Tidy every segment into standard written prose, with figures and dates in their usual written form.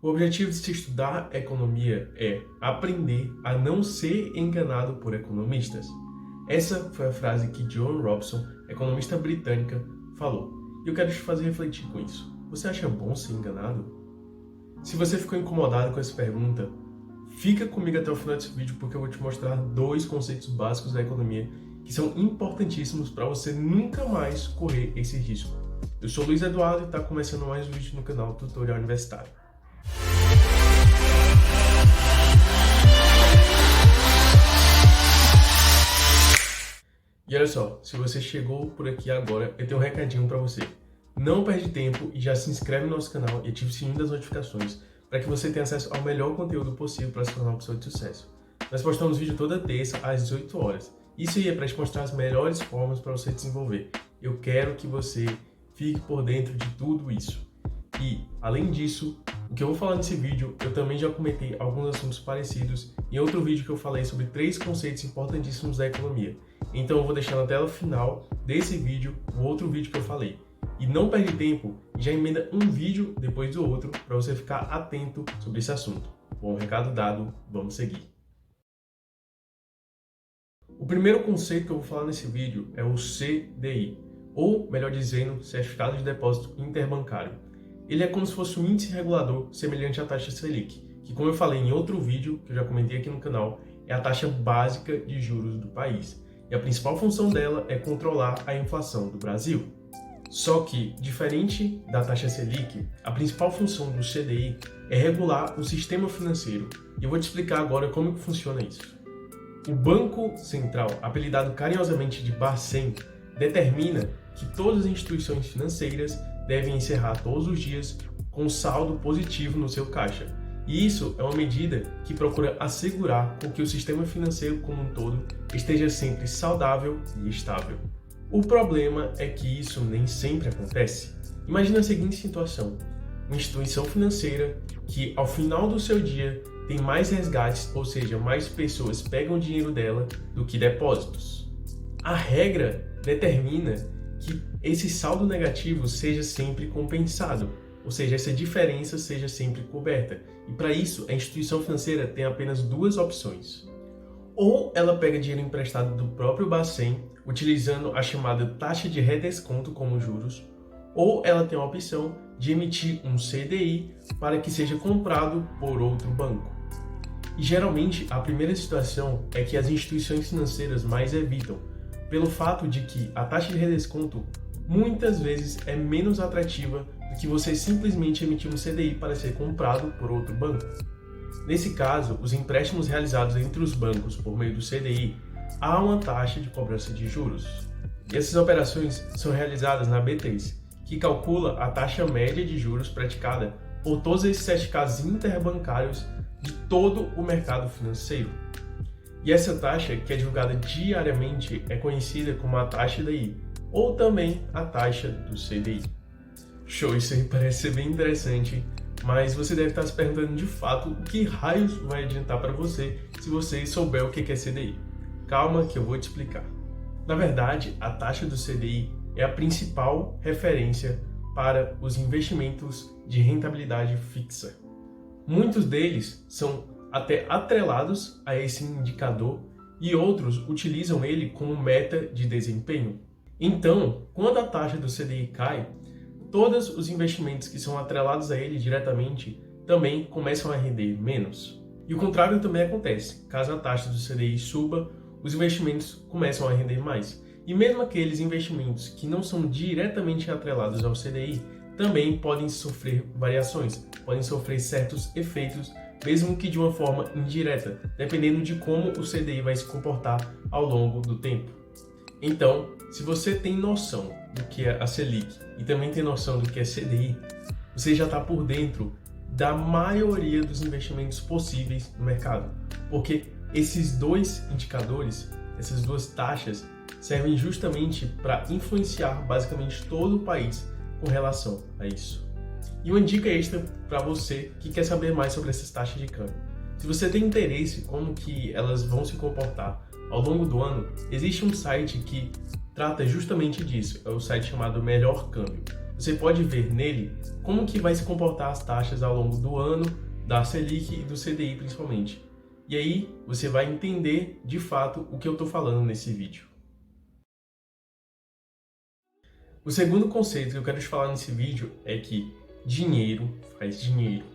O objetivo de se estudar economia é aprender a não ser enganado por economistas. Essa foi a frase que Joan Robson, economista britânica, falou. E eu quero te fazer refletir com isso. Você acha bom ser enganado? Se você ficou incomodado com essa pergunta, fica comigo até o final desse vídeo porque eu vou te mostrar 2 conceitos básicos da economia que são importantíssimos para você nunca mais correr esse risco. Eu sou Luiz Eduardo e está começando mais um vídeo no canal Tutorial Universitário. E olha só, se você chegou por aqui agora, eu tenho um recadinho para você. Não perde tempo e já se inscreve no nosso canal e ative o sininho das notificações para que você tenha acesso ao melhor conteúdo possível para se tornar uma pessoa de sucesso. Nós postamos vídeo toda terça às 18 horas. Isso aí é para te mostrar as melhores formas para você desenvolver. Eu quero que você fique por dentro de tudo isso. E, além disso, o que eu vou falar nesse vídeo, eu também já comentei alguns assuntos parecidos em outro vídeo que eu falei sobre 3 conceitos importantíssimos da economia. Então eu vou deixar na tela final desse vídeo o outro vídeo que eu falei. E não perde tempo e já emenda um vídeo depois do outro para você ficar atento sobre esse assunto. Bom, recado dado, vamos seguir. O primeiro conceito que eu vou falar nesse vídeo é o CDI, ou melhor dizendo, Certificado de Depósito Interbancário. Ele é como se fosse um índice regulador semelhante à taxa Selic, que, como eu falei em outro vídeo que eu já comentei aqui no canal, é a taxa básica de juros do país. E a principal função dela é controlar a inflação do Brasil. Só que, diferente da taxa Selic, a principal função do CDI é regular o sistema financeiro. E eu vou te explicar agora como que funciona isso. O Banco Central, apelidado carinhosamente de Bacen, determina que todas as instituições financeiras devem encerrar todos os dias com saldo positivo no seu caixa. E isso é uma medida que procura assegurar com que o sistema financeiro como um todo esteja sempre saudável e estável. O problema é que isso nem sempre acontece. Imagina a seguinte situação: uma instituição financeira que ao final do seu dia tem mais resgates, ou seja, mais pessoas pegam o dinheiro dela do que depósitos. A regra determina que esse saldo negativo seja sempre compensado, ou seja, essa diferença seja sempre coberta. E para isso, a instituição financeira tem apenas 2 opções. Ou ela pega dinheiro emprestado do próprio Bacen, utilizando a chamada taxa de redesconto como juros, ou ela tem a opção de emitir um CDI para que seja comprado por outro banco. E geralmente, a primeira situação é que as instituições financeiras mais evitam, pelo fato de que a taxa de redesconto muitas vezes é menos atrativa do que você simplesmente emitir um CDI para ser comprado por outro banco. Nesse caso, os empréstimos realizados entre os bancos por meio do CDI há uma taxa de cobrança de juros. E essas operações são realizadas na B3, que calcula a taxa média de juros praticada por todos esses certificados interbancários de todo o mercado financeiro. E essa taxa, que é divulgada diariamente, é conhecida como a taxa DI, ou também a taxa do CDI. Show, isso aí parece ser bem interessante, mas você deve estar se perguntando de fato o que raios vai adiantar para você se você souber o que é CDI. Calma que eu vou te explicar. Na verdade, a taxa do CDI é a principal referência para os investimentos de rentabilidade fixa. Muitos deles são até atrelados a esse indicador e outros utilizam ele como meta de desempenho. Então, quando a taxa do CDI cai, todos os investimentos que são atrelados a ele diretamente também começam a render menos. E o contrário também acontece. Caso a taxa do CDI suba, os investimentos começam a render mais. E mesmo aqueles investimentos que não são diretamente atrelados ao CDI também podem sofrer variações, podem sofrer certos efeitos, mesmo que de uma forma indireta, dependendo de como o CDI vai se comportar ao longo do tempo. Então, se você tem noção do que é a Selic e também tem noção do que é CDI, você já está por dentro da maioria dos investimentos possíveis no mercado, porque esses 2 indicadores, essas 2 taxas, servem justamente para influenciar basicamente todo o país com relação a isso. E uma dica extra para você que quer saber mais sobre essas taxas de câmbio. Se você tem interesse em como que elas vão se comportar ao longo do ano, existe um site que trata justamente disso, é o site chamado Melhor Câmbio. você pode ver nele como que vai se comportar as taxas ao longo do ano, da Selic e do CDI principalmente. E aí você vai entender de fato o que eu estou falando nesse vídeo. O segundo conceito que eu quero te falar nesse vídeo é que dinheiro faz dinheiro.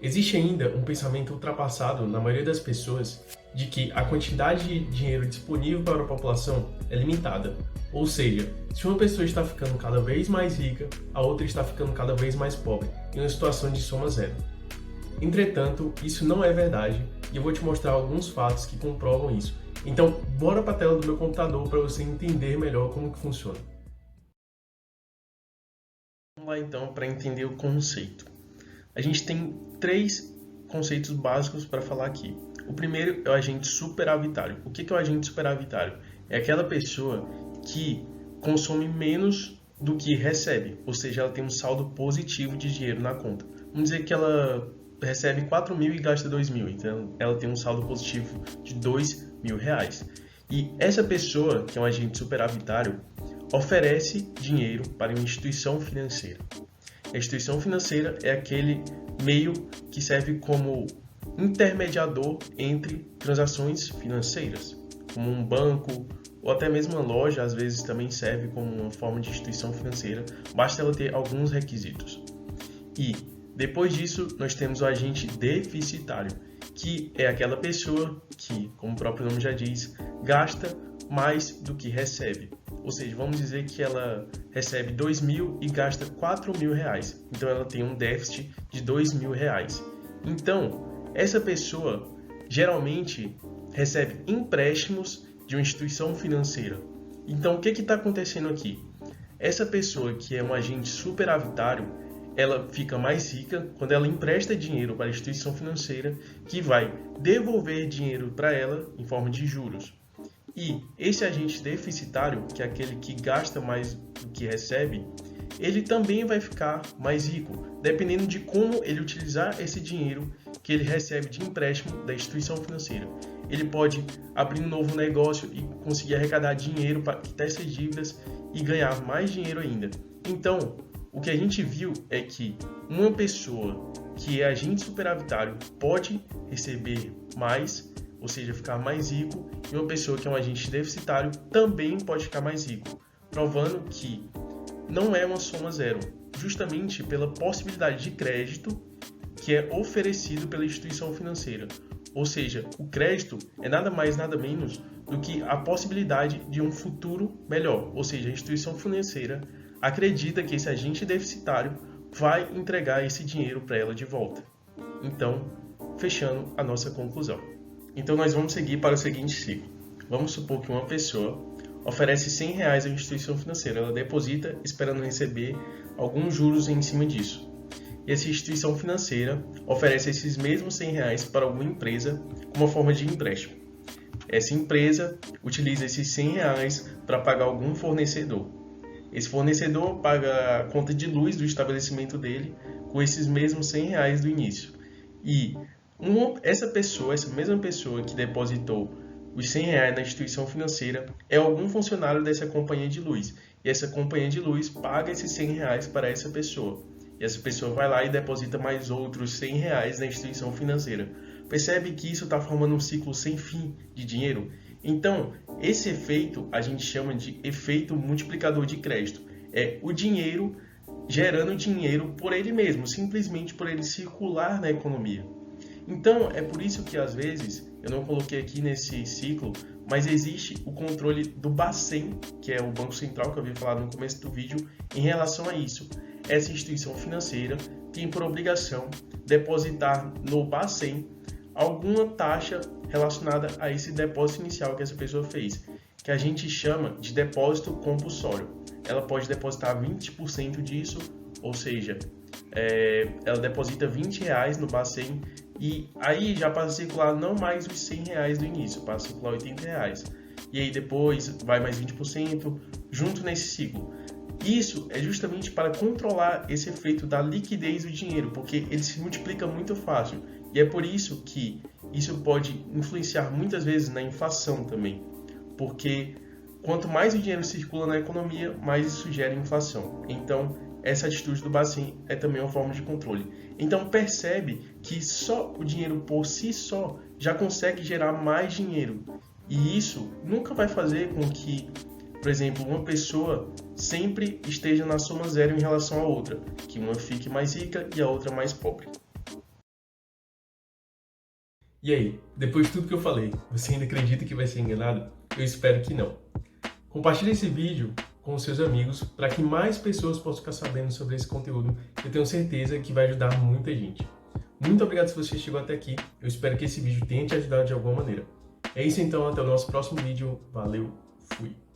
Existe ainda um pensamento ultrapassado na maioria das pessoas de que a quantidade de dinheiro disponível para a população é limitada. Ou seja, se uma pessoa está ficando cada vez mais rica, a outra está ficando cada vez mais pobre, em uma situação de soma zero. Entretanto, isso não é verdade e eu vou te mostrar alguns fatos que comprovam isso. Então, bora para a tela do meu computador para você entender melhor como que funciona. Vamos lá então para entender o conceito. A gente tem 3 conceitos básicos para falar aqui. O primeiro é o agente superavitário. O que é o agente superavitário? É aquela pessoa que consome menos do que recebe, ou seja, ela tem um saldo positivo de dinheiro na conta. Vamos dizer que ela recebe 4.000 e gasta 2.000, então ela tem um saldo positivo de R$2.000. E essa pessoa, que é um agente superavitário, oferece dinheiro para uma instituição financeira. A instituição financeira é aquele meio que serve como intermediador entre transações financeiras, como um banco ou até mesmo uma loja, às vezes também serve como uma forma de instituição financeira, basta ela ter alguns requisitos. E depois disso, nós temos o agente deficitário, que é aquela pessoa que, como o próprio nome já diz, gasta mais do que recebe. Ou seja, vamos dizer que ela recebe 2.000 e gasta R$4.000. Então, ela tem um déficit de R$2.000. Então, essa pessoa geralmente recebe empréstimos de uma instituição financeira. Então, o que está acontecendo aqui? Essa pessoa que é um agente superavitário, ela fica mais rica quando ela empresta dinheiro para a instituição financeira que vai devolver dinheiro para ela em forma de juros. E esse agente deficitário, que é aquele que gasta mais do que recebe, ele também vai ficar mais rico, dependendo de como ele utilizar esse dinheiro que ele recebe de empréstimo da instituição financeira. Ele pode abrir um novo negócio e conseguir arrecadar dinheiro para quitar essas dívidas e ganhar mais dinheiro ainda. Então, o que a gente viu é que uma pessoa que é agente superavitário pode receber mais, ou seja, ficar mais rico, e uma pessoa que é um agente deficitário também pode ficar mais rico, provando que não é uma soma zero, justamente pela possibilidade de crédito que é oferecido pela instituição financeira. Ou seja, o crédito é nada mais, nada menos do que a possibilidade de um futuro melhor, ou seja, a instituição financeira acredita que esse agente deficitário vai entregar esse dinheiro para ela de volta. Então, fechando a nossa conclusão. Então, nós vamos seguir para o seguinte ciclo. Vamos supor que uma pessoa oferece R$100 à instituição financeira. Ela deposita esperando receber alguns juros em cima disso. E essa instituição financeira oferece esses mesmos R$100 para alguma empresa como uma forma de empréstimo. Essa empresa utiliza esses R$100 para pagar algum fornecedor. Esse fornecedor paga a conta de luz do estabelecimento dele com esses mesmos R$100 do início. E essa mesma pessoa que depositou os R$100 na instituição financeira é algum funcionário dessa companhia de luz. E essa companhia de luz paga esses R$100 para essa pessoa. E essa pessoa vai lá e deposita mais outros R$100 na instituição financeira. Percebe que isso está formando um ciclo sem fim de dinheiro? Então, esse efeito a gente chama de efeito multiplicador de crédito. É o dinheiro gerando dinheiro por ele mesmo, simplesmente por ele circular na economia. Então, é por isso que às vezes, eu não coloquei aqui nesse ciclo, mas existe o controle do Bacen, que é o Banco Central que eu havia falado no começo do vídeo, em relação a isso. Essa instituição financeira tem por obrigação depositar no Bacen alguma taxa relacionada a esse depósito inicial que essa pessoa fez, que a gente chama de depósito compulsório. Ela pode depositar 20% disso, ou seja, ela deposita R$20 no Bacen e aí já passa a circular não mais os R$100 do início, passa a circular R$80. E aí depois vai mais 20% junto nesse ciclo. Isso é justamente para controlar esse efeito da liquidez do dinheiro, porque ele se multiplica muito fácil. E é por isso que isso pode influenciar muitas vezes na inflação também. Porque quanto mais o dinheiro circula na economia, mais isso gera inflação. Então, essa atitude do Bacin é também uma forma de controle. Então percebe que só o dinheiro por si só já consegue gerar mais dinheiro. E isso nunca vai fazer com que, por exemplo, uma pessoa sempre esteja na soma zero em relação à outra, que uma fique mais rica e a outra mais pobre. E aí, depois de tudo que eu falei, você ainda acredita que vai ser enganado? Eu espero que não. Compartilhe esse vídeo com os seus amigos para que mais pessoas possam ficar sabendo sobre esse conteúdo. Eu tenho certeza que vai ajudar muita gente. Muito obrigado se você chegou até aqui. Eu espero que esse vídeo tenha te ajudado de alguma maneira. É isso então, até o nosso próximo vídeo. Valeu, fui!